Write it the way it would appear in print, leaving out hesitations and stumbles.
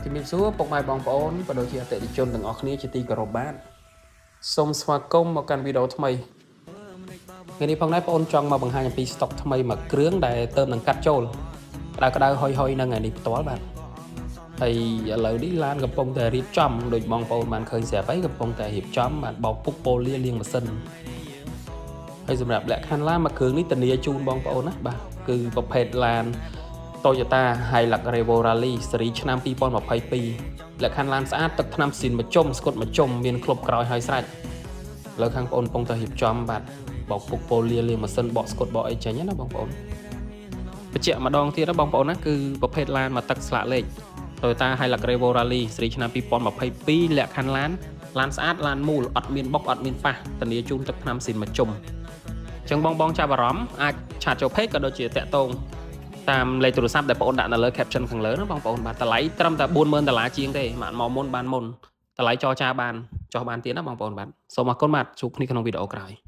ជំរាបសួរពុកម៉ែបងប្អូនក៏ដូចជាអតិថិជនទាំងអស់គ្នាជាទីគោរពបាទសូមស្វាគមន៍មកកាន់វីដេអូថ្មីថ្ងៃនេះផងដែរបងប្អូនចង់មកបង្ហាញអំពី stock ថ្មីមួយគ្រឿងដែលទើបនឹងកាត់ចូលក្តៅហុយនឹងថ្ងៃនេះផ្ទាល់បាទហើយឥឡូវនេះឡានកំពុងតែរៀបចំដូចបងប្អូនបានឃើញស្រាប់ហើយកំពុងតែរៀបចំបាទបោកពុកប៉ូលីលាងម៉ាស៊ីនហើយសម្រាប់លក្ខខណ្ឌឡានមួយគ្រឿងនេះធានាជូនបងប្អូនណាបាទគឺប្រភេទឡានToyota Hilux Revo Rally ស៊េរីឆ្នាំ2022លក្ខខណ្ឌឡានស្អាតទឹកថ្នាំស៊ីនមួយជុំស្កុតមួយជុំមានក្លុបក្រោយហើយស្រេចលើខាងបងប្អូនកំពុងតែរៀបចំបាទបោកពុកប៉ូលីលាងម៉ាស៊ីនបកស្កុតបកអីចេញណាបងប្អូនបញ្ជាក់ម្ដងទៀតណាបងប្អូនណាគឺប្រភេទឡានមកទឹកស្លាកលេខ Toyota Hilux Revo Rally ស៊េរីឆ្នាំ2022លក្ខខណ្ឌឡានស្អាតឡានមូលអត់មានបុកអត់មានប៉ះធានាជូនទឹកថ្នាំស៊ីនមួយជុំអញ្ចឹងបងចាប់អារម្មណ៍អាចឆាតចូល page ក៏ដូចជាតាក់ទងតាមលេខទូរស័ព្ទដែលបងប្អូនដាក់នៅលើ caption ខាងលើណាបងប្អូនបាទតម្លៃត្រឹមតែ $40,000 ជាងទេបាទមកមុនបានមុនតម្លៃចរចាបានចុះបានទៀតណាបងប្អូនបាទសូមអរគុណបាទជួបគ្នាក្នុងវីដេអូក្រោយ